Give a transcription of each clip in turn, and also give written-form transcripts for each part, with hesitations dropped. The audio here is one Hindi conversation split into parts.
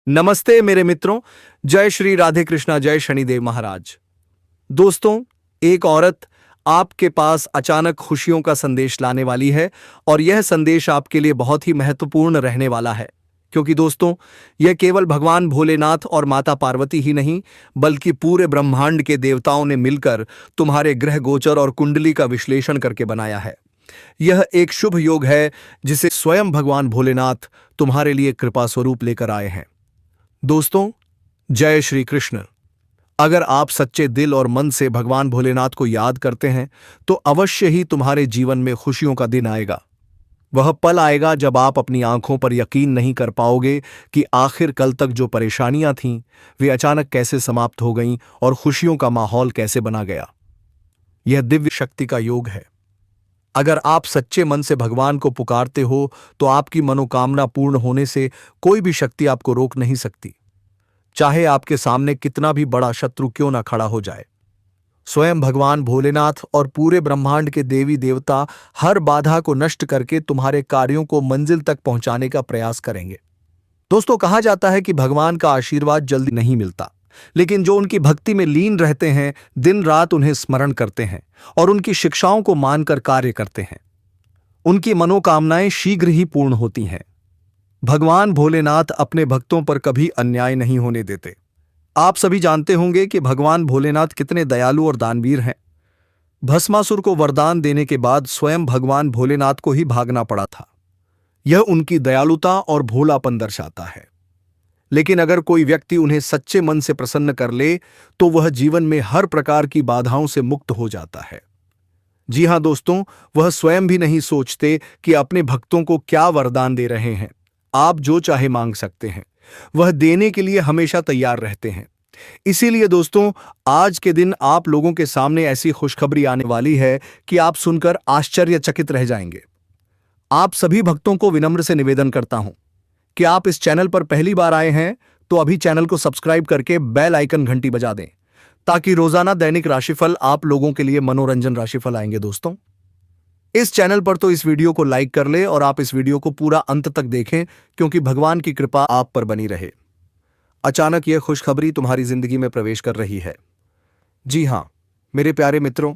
नमस्ते मेरे मित्रों। जय श्री राधे कृष्णा, जय शनिदेव महाराज। दोस्तों, एक औरत आपके पास अचानक खुशियों का संदेश लाने वाली है और यह संदेश आपके लिए बहुत ही महत्वपूर्ण रहने वाला है, क्योंकि दोस्तों, यह केवल भगवान भोलेनाथ और माता पार्वती ही नहीं, बल्कि पूरे ब्रह्मांड के देवताओं ने मिलकर तुम्हारे ग्रह गोचर और कुंडली का विश्लेषण करके बनाया है। यह एक शुभ योग है जिसे स्वयं भगवान भोलेनाथ तुम्हारे लिए कृपा स्वरूप लेकर आए हैं। दोस्तों, जय श्री कृष्ण। अगर आप सच्चे दिल और मन से भगवान भोलेनाथ को याद करते हैं तो अवश्य ही तुम्हारे जीवन में खुशियों का दिन आएगा। वह पल आएगा जब आप अपनी आंखों पर यकीन नहीं कर पाओगे कि आखिर कल तक जो परेशानियां थीं वे अचानक कैसे समाप्त हो गईं और खुशियों का माहौल कैसे बना गया। यह दिव्य शक्ति का योग है। अगर आप सच्चे मन से भगवान को पुकारते हो तो आपकी मनोकामना पूर्ण होने से कोई भी शक्ति आपको रोक नहीं सकती, चाहे आपके सामने कितना भी बड़ा शत्रु क्यों ना खड़ा हो जाए। स्वयं भगवान भोलेनाथ और पूरे ब्रह्मांड के देवी देवता हर बाधा को नष्ट करके तुम्हारे कार्यों को मंजिल तक पहुंचाने का प्रयास करेंगे। दोस्तों, कहा जाता है कि भगवान का आशीर्वाद जल्दी नहीं मिलता, लेकिन जो उनकी भक्ति में लीन रहते हैं, दिन रात उन्हें स्मरण करते हैं और उनकी शिक्षाओं को मानकर कार्य करते हैं, उनकी मनोकामनाएं शीघ्र ही पूर्ण होती हैं। भगवान भोलेनाथ अपने भक्तों पर कभी अन्याय नहीं होने देते। आप सभी जानते होंगे कि भगवान भोलेनाथ कितने दयालु और दानवीर हैं। भस्मासुर को वरदान देने के बाद स्वयं भगवान भोलेनाथ को ही भागना पड़ा था। यह उनकी दयालुता और भोलापन दर्शाता है। लेकिन अगर कोई व्यक्ति उन्हें सच्चे मन से प्रसन्न कर ले तो वह जीवन में हर प्रकार की बाधाओं से मुक्त हो जाता है। जी हां दोस्तों, वह स्वयं भी नहीं सोचते कि अपने भक्तों को क्या वरदान दे रहे हैं। आप जो चाहे मांग सकते हैं, वह देने के लिए हमेशा तैयार रहते हैं। इसीलिए दोस्तों, आज के दिन आप लोगों के सामने ऐसी खुशखबरी आने वाली है कि आप सुनकर आश्चर्यचकित रह जाएंगे। आप सभी भक्तों को विनम्र से निवेदन करता हूं कि आप इस चैनल पर पहली बार आए हैं तो अभी चैनल को सब्सक्राइब करके बेल आइकन घंटी बजा दें, ताकि रोजाना दैनिक राशिफल आप लोगों के लिए मनोरंजन राशिफल आएंगे। दोस्तों, इस चैनल पर तो इस वीडियो को लाइक कर ले और आप इस वीडियो को पूरा अंत तक देखें, क्योंकि भगवान की कृपा आप पर बनी रहे। अचानक यह खुशखबरी तुम्हारी जिंदगी में प्रवेश कर रही है। जी हां मेरे प्यारे मित्रों,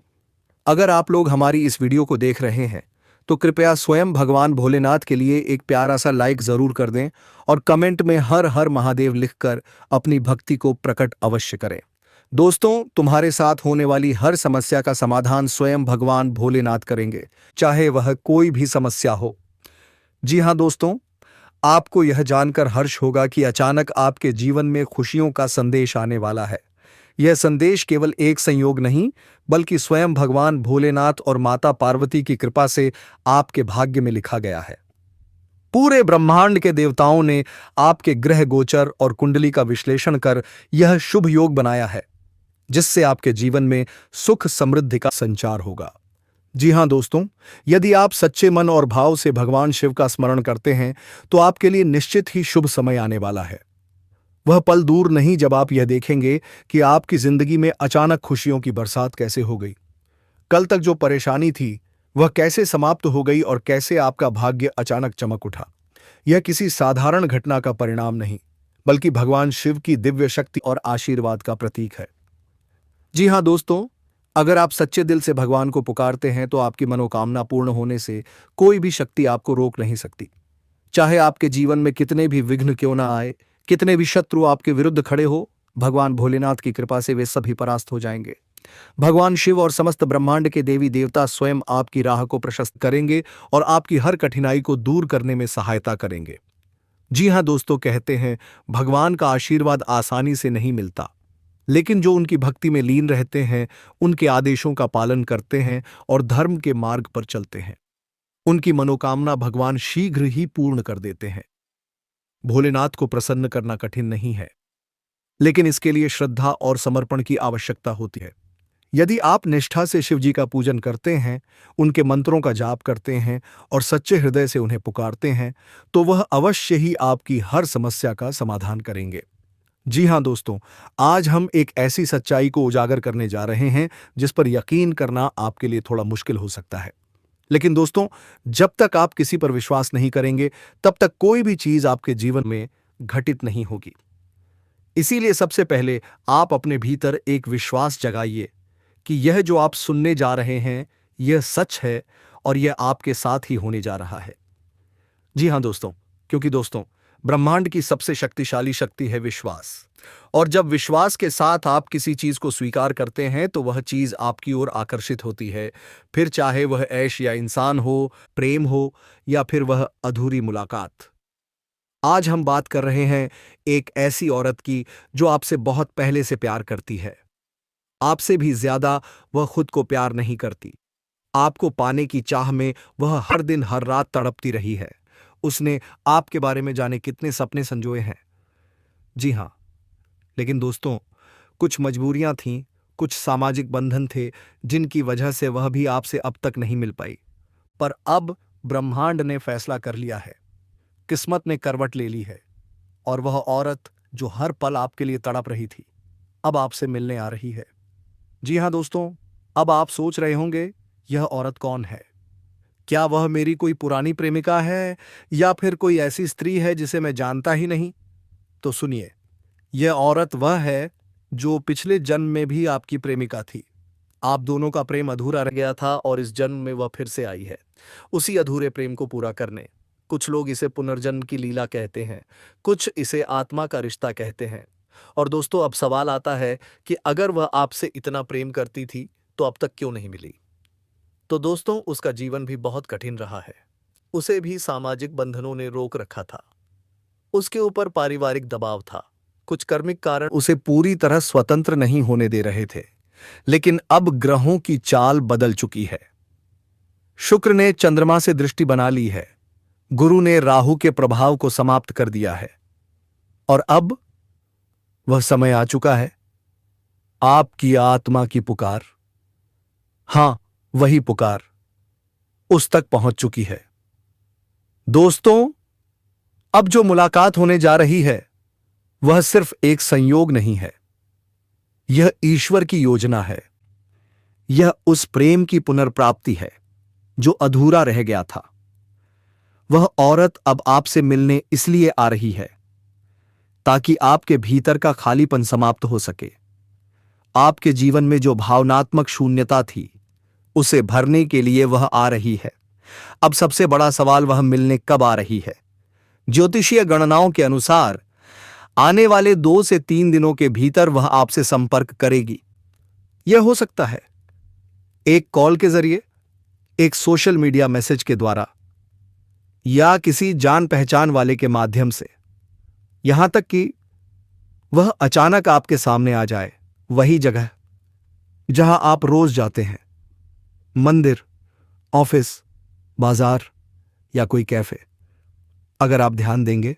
अगर आप लोग हमारी इस वीडियो को देख रहे हैं तो कृपया स्वयं भगवान भोलेनाथ के लिए एक प्यारा सा लाइक जरूर कर दें और कमेंट में हर हर महादेव लिखकर अपनी भक्ति को प्रकट अवश्य करें। दोस्तों, तुम्हारे साथ होने वाली हर समस्या का समाधान स्वयं भगवान भोलेनाथ करेंगे, चाहे वह कोई भी समस्या हो। जी हां दोस्तों, आपको यह जानकर हर्ष होगा कि अचानक आपके जीवन में खुशियों का संदेश आने वाला है। यह संदेश केवल एक संयोग नहीं, बल्कि स्वयं भगवान भोलेनाथ और माता पार्वती की कृपा से आपके भाग्य में लिखा गया है। पूरे ब्रह्मांड के देवताओं ने आपके ग्रह गोचर और कुंडली का विश्लेषण कर यह शुभ योग बनाया है, जिससे आपके जीवन में सुख समृद्धि का संचार होगा। जी हां दोस्तों, यदि आप सच्चे मन और भाव से भगवान शिव का स्मरण करते हैं तो आपके लिए निश्चित ही शुभ समय आने वाला है। वह पल दूर नहीं जब आप यह देखेंगे कि आपकी जिंदगी में अचानक खुशियों की बरसात कैसे हो गई। कल तक जो परेशानी थी वह कैसे समाप्त हो गई और कैसे आपका भाग्य अचानक चमक उठा। यह किसी साधारण घटना का परिणाम नहीं, बल्कि भगवान शिव की दिव्य शक्ति और आशीर्वाद का प्रतीक है। जी हां दोस्तों, अगर आप सच्चे दिल से भगवान को पुकारते हैं तो आपकी मनोकामना पूर्ण होने से कोई भी शक्ति आपको रोक नहीं सकती। चाहे आपके जीवन में कितने भी विघ्न क्यों ना आए, कितने भी शत्रु आपके विरुद्ध खड़े हो, भगवान भोलेनाथ की कृपा से वे सभी परास्त हो जाएंगे। भगवान शिव और समस्त ब्रह्मांड के देवी देवता स्वयं आपकी राह को प्रशस्त करेंगे और आपकी हर कठिनाई को दूर करने में सहायता करेंगे। जी हां दोस्तों, कहते हैं भगवान का आशीर्वाद आसानी से नहीं मिलता, लेकिन जो उनकी भक्ति में लीन रहते हैं, उनके आदेशों का पालन करते हैं और धर्म के मार्ग पर चलते हैं, उनकी मनोकामना भगवान शीघ्र ही पूर्ण कर देते हैं। भोलेनाथ को प्रसन्न करना कठिन नहीं है, लेकिन इसके लिए श्रद्धा और समर्पण की आवश्यकता होती है। यदि आप निष्ठा से शिव जी का पूजन करते हैं, उनके मंत्रों का जाप करते हैं और सच्चे हृदय से उन्हें पुकारते हैं, तो वह अवश्य ही आपकी हर समस्या का समाधान करेंगे। जी हां दोस्तों, आज हम एक ऐसी सच्चाई को उजागर करने जा रहे हैं जिस पर यकीन करना आपके लिए थोड़ा मुश्किल हो सकता है। लेकिन दोस्तों, जब तक आप किसी पर विश्वास नहीं करेंगे, तब तक कोई भी चीज आपके जीवन में घटित नहीं होगी। इसीलिए सबसे पहले आप अपने भीतर एक विश्वास जगाइए कि यह जो आप सुनने जा रहे हैं यह सच है और यह आपके साथ ही होने जा रहा है। जी हां दोस्तों, क्योंकि दोस्तों ब्रह्मांड की सबसे शक्तिशाली शक्ति है विश्वास। और जब विश्वास के साथ आप किसी चीज को स्वीकार करते हैं तो वह चीज आपकी ओर आकर्षित होती है, फिर चाहे वह ऐश या इंसान हो, प्रेम हो या फिर वह अधूरी मुलाकात। आज हम बात कर रहे हैं एक ऐसी औरत की जो आपसे बहुत पहले से प्यार करती है। आपसे भी ज्यादा वह खुद को प्यार नहीं करती। आपको पाने की चाह में वह हर दिन हर रात तड़पती रही है। उसने आपके बारे में जाने कितने सपने संजोए हैं। जी हां, लेकिन दोस्तों कुछ मजबूरियां थीं, कुछ सामाजिक बंधन थे जिनकी वजह से वह भी आपसे अब तक नहीं मिल पाई। पर अब ब्रह्मांड ने फैसला कर लिया है, किस्मत ने करवट ले ली है और वह औरत जो हर पल आपके लिए तड़प रही थी अब आपसे मिलने आ रही है। जी हां दोस्तों, अब आप सोच रहे होंगे यह औरत कौन है? क्या वह मेरी कोई पुरानी प्रेमिका है या फिर कोई ऐसी स्त्री है जिसे मैं जानता ही नहीं? तो सुनिए, यह औरत वह है जो पिछले जन्म में भी आपकी प्रेमिका थी। आप दोनों का प्रेम अधूरा रह गया था और इस जन्म में वह फिर से आई है उसी अधूरे प्रेम को पूरा करने। कुछ लोग इसे पुनर्जन्म की लीला कहते हैं, कुछ इसे आत्मा का रिश्ता कहते हैं। और दोस्तों अब सवाल आता है कि अगर वह आपसे इतना प्रेम करती थी तो अब तक क्यों नहीं मिली? तो दोस्तों उसका जीवन भी बहुत कठिन रहा है। उसे भी सामाजिक बंधनों ने रोक रखा था। उसके ऊपर पारिवारिक दबाव था। कुछ कर्मिक कारण उसे पूरी तरह स्वतंत्र नहीं होने दे रहे थे। लेकिन अब ग्रहों की चाल बदल चुकी है। शुक्र ने चंद्रमा से दृष्टि बना ली है। गुरु ने राहु के प्रभाव को समाप्त कर दिया है। और अब वह समय आ चुका है आपकी आत्मा की पुकार। हां, वही पुकार उस तक पहुंच चुकी है। दोस्तों अब जो मुलाकात होने जा रही है वह सिर्फ एक संयोग नहीं है, यह ईश्वर की योजना है। यह उस प्रेम की पुनर्प्राप्ति है जो अधूरा रह गया था। वह औरत अब आपसे मिलने इसलिए आ रही है ताकि आपके भीतर का खालीपन समाप्त हो सके। आपके जीवन में जो भावनात्मक शून्यता थी उसे भरने के लिए वह आ रही है। अब सबसे बड़ा सवाल वह मिलने कब आ रही है? ज्योतिषीय गणनाओं के अनुसार आने वाले 2 से 3 दिनों के भीतर वह आपसे संपर्क करेगी। यह हो सकता है एक कॉल के जरिए, एक सोशल मीडिया मैसेज के द्वारा या किसी जान पहचान वाले के माध्यम से। यहां तक कि वह अचानक आपके सामने आ जाए, वही जगह जहां आप रोज जाते हैं, मंदिर, ऑफिस, बाजार या कोई कैफे। अगर आप ध्यान देंगे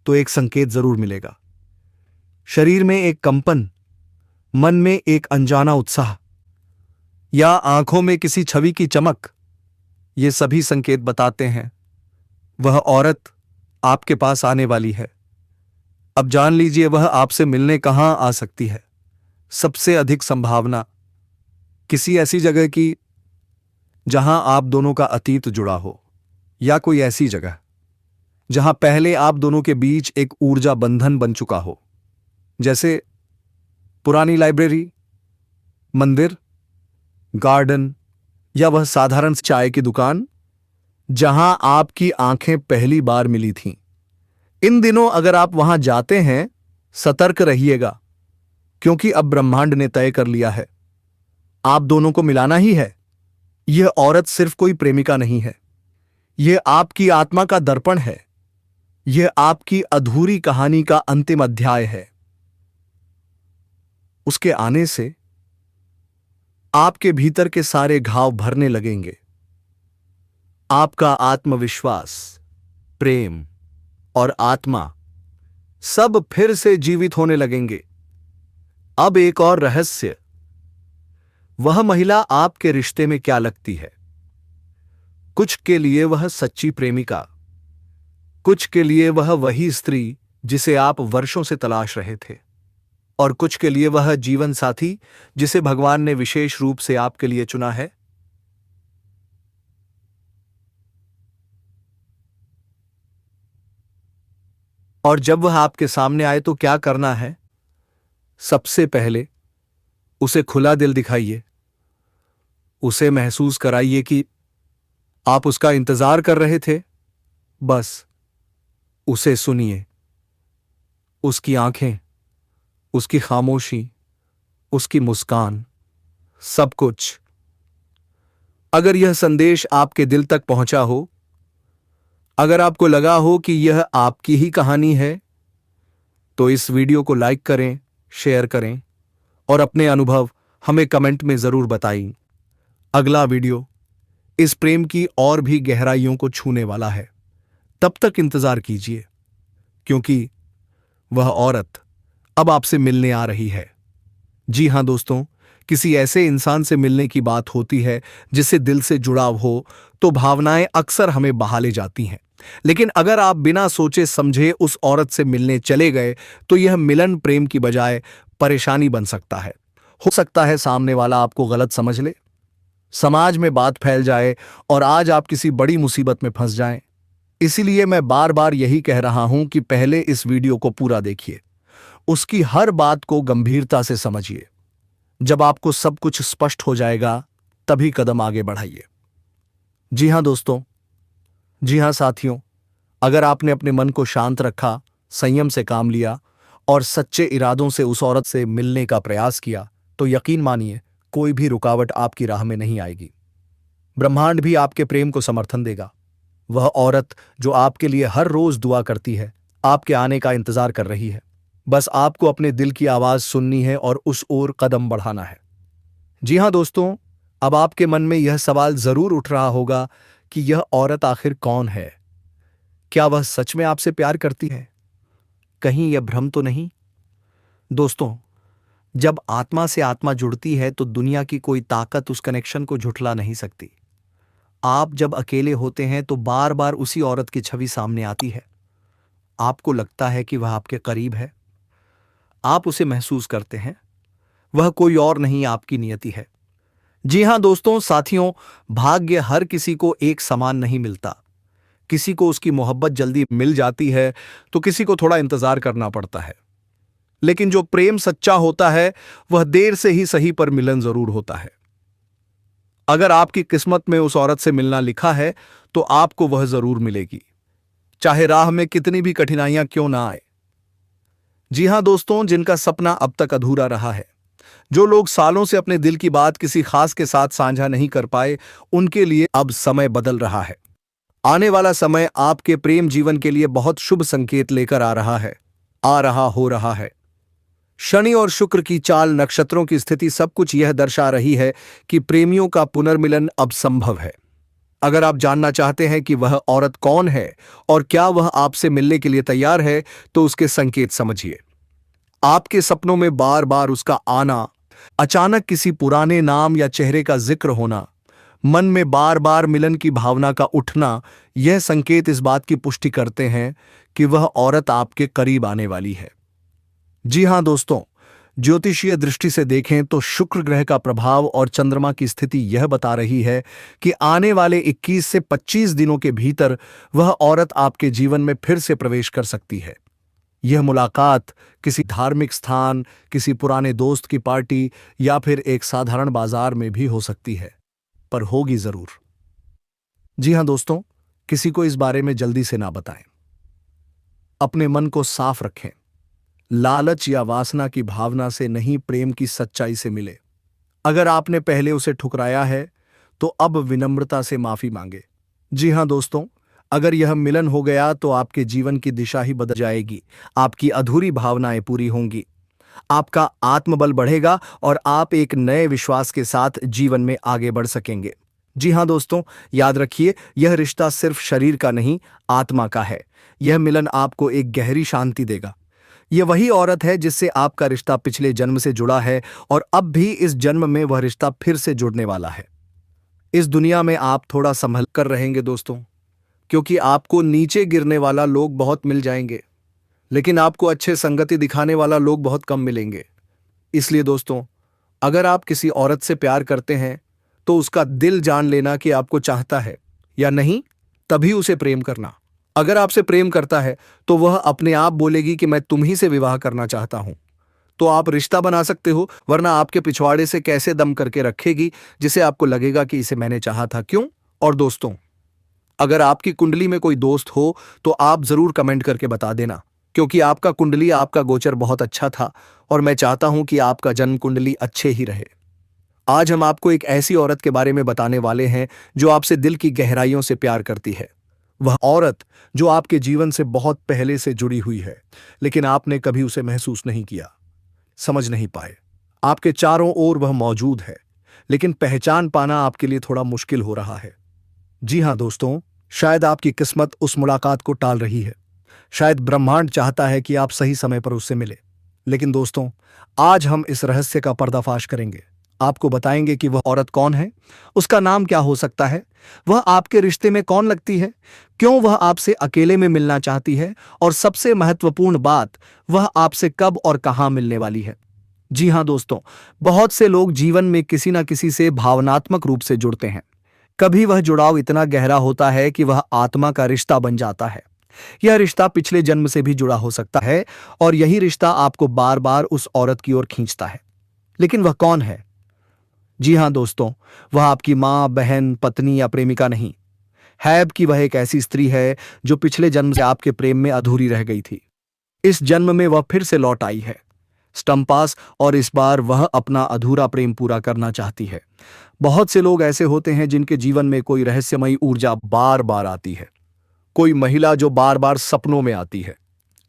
तो एक संकेत जरूर मिलेगा। शरीर में एक कंपन, मन में एक अनजाना उत्साह या आंखों में किसी छवि की चमक। ये सभी संकेत बताते हैं वह औरत आपके पास आने वाली है। अब जान लीजिए वह आपसे मिलने कहां आ सकती है। सबसे अधिक संभावना किसी ऐसी जगह की जहां आप दोनों का अतीत जुड़ा हो, या कोई ऐसी जगह जहां पहले आप दोनों के बीच एक ऊर्जा बंधन बन चुका हो, जैसे पुरानी लाइब्रेरी, मंदिर, गार्डन या वह साधारण चाय की दुकान जहां आपकी आंखें पहली बार मिली थीं। इन दिनों अगर आप वहां जाते हैं, सतर्क रहिएगा, क्योंकि अब ब्रह्मांड ने तय कर लिया है आप दोनों को मिलाना ही है। यह औरत सिर्फ कोई प्रेमिका नहीं है, यह आपकी आत्मा का दर्पण है। यह आपकी अधूरी कहानी का अंतिम अध्याय है। उसके आने से आपके भीतर के सारे घाव भरने लगेंगे। आपका आत्मविश्वास, प्रेम और आत्मा सब फिर से जीवित होने लगेंगे। अब एक और रहस्य, वह महिला आपके रिश्ते में क्या लगती है। कुछ के लिए वह सच्ची प्रेमिका, कुछ के लिए वह वही स्त्री जिसे आप वर्षों से तलाश रहे थे, और कुछ के लिए वह जीवन साथी जिसे भगवान ने विशेष रूप से आपके लिए चुना है। और जब वह आपके सामने आए तो क्या करना है? सबसे पहले उसे खुला दिल दिखाइए। उसे महसूस कराइए कि आप उसका इंतजार कर रहे थे। बस उसे सुनिए। उसकी आंखें, उसकी खामोशी, उसकी मुस्कान, सब कुछ। अगर यह संदेश आपके दिल तक पहुंचा हो, अगर आपको लगा हो कि यह आपकी ही कहानी है, तो इस वीडियो को लाइक करें, शेयर करें और अपने अनुभव हमें कमेंट में जरूर बताएं। अगला वीडियो इस प्रेम की और भी गहराइयों को छूने वाला है। तब तक इंतजार कीजिए, क्योंकि वह औरत अब आपसे मिलने आ रही है। जी हां दोस्तों, किसी ऐसे इंसान से मिलने की बात होती है जिससे दिल से जुड़ाव हो, तो भावनाएं अक्सर हमें बहा ले जाती हैं। लेकिन अगर आप बिना सोचे समझे उस औरत से मिलने चले गए, तो यह मिलन प्रेम की बजाय परेशानी बन सकता है। हो सकता है सामने वाला आपको गलत समझ ले, समाज में बात फैल जाए और आज आप किसी बड़ी मुसीबत में फंस जाएं। इसीलिए मैं बार बार यही कह रहा हूं कि पहले इस वीडियो को पूरा देखिए, उसकी हर बात को गंभीरता से समझिए। जब आपको सब कुछ स्पष्ट हो जाएगा, तभी कदम आगे बढ़ाइए। जी हां दोस्तों, जी हां साथियों, अगर आपने अपने मन को शांत रखा, संयम से काम लिया और सच्चे इरादों से उस औरत से मिलने का प्रयास किया, तो यकीन मानिए कोई भी रुकावट आपकी राह में नहीं आएगी। ब्रह्मांड भी आपके प्रेम को समर्थन देगा। वह औरत जो आपके लिए हर रोज दुआ करती है, आपके आने का इंतजार कर रही है। बस आपको अपने दिल की आवाज सुननी है और उस ओर कदम बढ़ाना है। जी हां दोस्तों, अब आपके मन में यह सवाल जरूर उठ रहा होगा कि यह औरत आखिर कौन है? क्या वह सच में आपसे प्यार करती है? कहीं यह भ्रम तो नहीं? दोस्तों, जब आत्मा से आत्मा जुड़ती है तो दुनिया की कोई ताकत उस कनेक्शन को झुठला नहीं सकती। आप जब अकेले होते हैं तो बार बार उसी औरत की छवि सामने आती है। आपको लगता है कि वह आपके करीब है। आप उसे महसूस करते हैं। वह कोई और नहीं, आपकी नियति है। जी हां दोस्तों, साथियों, भाग्य हर किसी को एक समान नहीं मिलता। किसी को उसकी मोहब्बत जल्दी मिल जाती है, तो किसी को थोड़ा इंतजार करना पड़ता है। लेकिन जो प्रेम सच्चा होता है, वह देर से ही सही पर मिलन जरूर होता है। अगर आपकी किस्मत में उस औरत से मिलना लिखा है, तो आपको वह जरूर मिलेगी, चाहे राह में कितनी भी कठिनाइयां क्यों ना आए। जी हां दोस्तों, जिनका सपना अब तक अधूरा रहा है, जो लोग सालों से अपने दिल की बात किसी खास के साथ साझा नहीं कर पाए, उनके लिए अब समय बदल रहा है। आने वाला समय आपके प्रेम जीवन के लिए बहुत शुभ संकेत लेकर आ रहा है, हो रहा है। शनि और शुक्र की चाल, नक्षत्रों की स्थिति, सब कुछ यह दर्शा रही है कि प्रेमियों का पुनर्मिलन अब संभव है। अगर आप जानना चाहते हैं कि वह औरत कौन है और क्या वह आपसे मिलने के लिए तैयार है, तो उसके संकेत समझिए। आपके सपनों में बार बार उसका आना, अचानक किसी पुराने नाम या चेहरे का जिक्र होना, मन में बार बार मिलन की भावना का उठना, यह संकेत इस बात की पुष्टि करते हैं कि वह औरत आपके करीब आने वाली है। जी हां दोस्तों, ज्योतिषीय दृष्टि से देखें तो शुक्र ग्रह का प्रभाव और चंद्रमा की स्थिति यह बता रही है कि आने वाले 21 से 25 दिनों के भीतर वह औरत आपके जीवन में फिर से प्रवेश कर सकती है। यह मुलाकात किसी धार्मिक स्थान, किसी पुराने दोस्त की पार्टी या फिर एक साधारण बाजार में भी हो सकती है, पर होगी जरूर। जी हां दोस्तों, किसी को इस बारे में जल्दी से ना बताएं। अपने मन को साफ रखें। लालच या वासना की भावना से नहीं, प्रेम की सच्चाई से मिले। अगर आपने पहले उसे ठुकराया है, तो अब विनम्रता से माफी मांगे। जी हां दोस्तों, अगर यह मिलन हो गया तो आपके जीवन की दिशा ही बदल जाएगी। आपकी अधूरी भावनाएं पूरी होंगी, आपका आत्मबल बढ़ेगा और आप एक नए विश्वास के साथ जीवन में आगे बढ़ सकेंगे। जी हां दोस्तों, याद रखिए, यह रिश्ता सिर्फ शरीर का नहीं, आत्मा का है। यह मिलन आपको एक गहरी शांति देगा। यह वही औरत है जिससे आपका रिश्ता पिछले जन्म से जुड़ा है और अब भी इस जन्म में वह रिश्ता फिर से जुड़ने वाला है। इस दुनिया में आप थोड़ा संभल कर रहेंगे दोस्तों, क्योंकि आपको नीचे गिरने वाला लोग बहुत मिल जाएंगे, लेकिन आपको अच्छे संगति दिखाने वाला लोग बहुत कम मिलेंगे। इसलिए दोस्तों, अगर आप किसी औरत से प्यार करते हैं, तो उसका दिल जान लेना कि आपको चाहता है या नहीं, तभी उसे प्रेम करना। अगर आपसे प्रेम करता है तो वह अपने आप बोलेगी कि मैं तुम ही से विवाह करना चाहता हूं। तो आप रिश्ता बना सकते हो, वरना आपके पिछवाड़े से कैसे दम करके रखेगी जिसे आपको लगेगा कि इसे मैंने चाहा था क्यों। और दोस्तों, अगर आपकी कुंडली में कोई दोस्त हो तो आप जरूर कमेंट करके बता देना, क्योंकि आपका कुंडली, आपका गोचर बहुत अच्छा था और मैं चाहता हूं कि आपका जन्म कुंडली अच्छे ही रहे। आज हम आपको एक ऐसी औरत के बारे में बताने वाले हैं जो आपसे दिल की गहराइयों से प्यार करती है। वह औरत जो आपके जीवन से बहुत पहले से जुड़ी हुई है, लेकिन आपने कभी उसे महसूस नहीं किया, समझ नहीं पाए। आपके चारों ओर वह मौजूद है, लेकिन पहचान पाना आपके लिए थोड़ा मुश्किल हो रहा है। जी हां दोस्तों, शायद आपकी किस्मत उस मुलाकात को टाल रही है। शायद ब्रह्मांड चाहता है कि आप सही समय पर उससे मिले। लेकिन दोस्तों, आज हम इस रहस्य का पर्दाफाश करेंगे। आपको बताएंगे कि वह औरत कौन है, उसका नाम क्या हो सकता है, वह आपके रिश्ते में कौन लगती है, क्यों वह आपसे अकेले में मिलना चाहती है, और सबसे महत्वपूर्ण बात, वह आपसे कब और कहां मिलने वाली है। जी हां दोस्तों, बहुत से लोग जीवन में किसी न किसी से भावनात्मक रूप से जुड़ते हैं। कभी वह जुड़ाव इतना गहरा होता है कि वह आत्मा का रिश्ता बन जाता है। यह रिश्ता पिछले जन्म से भी जुड़ा हो सकता है और यही रिश्ता आपको बार बार उस औरत की ओर खींचता है। लेकिन वह कौन है? जी हां दोस्तों, वह आपकी मां, बहन, पत्नी या प्रेमिका नहीं है, कि वह एक ऐसी स्त्री है जो पिछले जन्म से आपके प्रेम में अधूरी रह गई थी। इस जन्म में वह फिर से लौट आई है स्टंपास, और इस बार वह अपना अधूरा प्रेम पूरा करना चाहती है। बहुत से लोग ऐसे होते हैं जिनके जीवन में कोई रहस्यमयी ऊर्जा बार बार आती है। कोई महिला जो बार बार सपनों में आती है,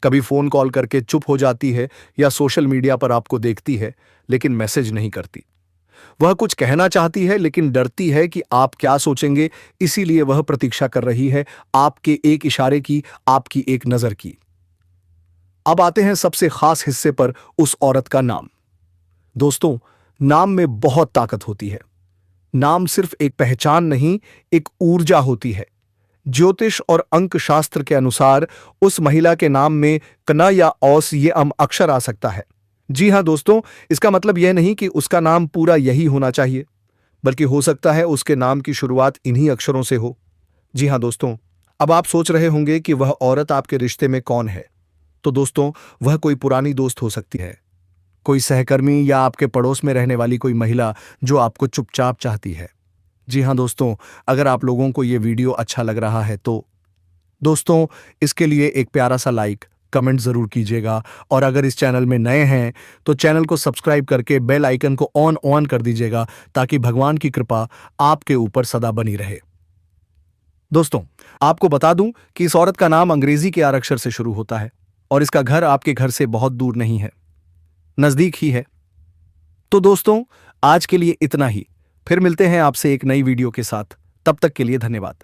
कभी फोन कॉल करके चुप हो जाती है या सोशल मीडिया पर आपको देखती है लेकिन मैसेज नहीं करती। वह कुछ कहना चाहती है लेकिन डरती है कि आप क्या सोचेंगे, इसीलिए वह प्रतीक्षा कर रही है आपके एक इशारे की, आपकी एक नजर की। अब आते हैं सबसे खास हिस्से पर, उस औरत का नाम। दोस्तों, नाम में बहुत ताकत होती है। नाम सिर्फ एक पहचान नहीं, एक ऊर्जा होती है। ज्योतिष और अंक शास्त्र के अनुसार उस महिला के नाम में कना या औस ये अक्षर आ सकता है। जी हां दोस्तों, इसका मतलब यह नहीं कि उसका नाम पूरा यही होना चाहिए, बल्कि हो सकता है उसके नाम की शुरुआत इन्हीं अक्षरों से हो। जी हां दोस्तों, अब आप सोच रहे होंगे कि वह औरत आपके रिश्ते में कौन है। तो दोस्तों, वह कोई पुरानी दोस्त हो सकती है, कोई सहकर्मी, या आपके पड़ोस में रहने वाली कोई महिला जो आपको चुपचाप चाहती है। जी हां दोस्तों, अगर आप लोगों को ये वीडियो अच्छा लग रहा है तो दोस्तों, इसके लिए एक प्यारा सा लाइक, कमेंट जरूर कीजिएगा, और अगर इस चैनल में नए हैं तो चैनल को सब्सक्राइब करके बेल आइकन को ऑन कर दीजिएगा, ताकि भगवान की कृपा आपके ऊपर सदा बनी रहे। दोस्तों, आपको बता दूं कि इस औरत का नाम अंग्रेजी के आर अक्षर से शुरू होता है और इसका घर आपके घर से बहुत दूर नहीं है, नजदीक ही है। तो दोस्तों, आज के लिए इतना ही। फिर मिलते हैं आपसे एक नई वीडियो के साथ। तब तक के लिए धन्यवाद।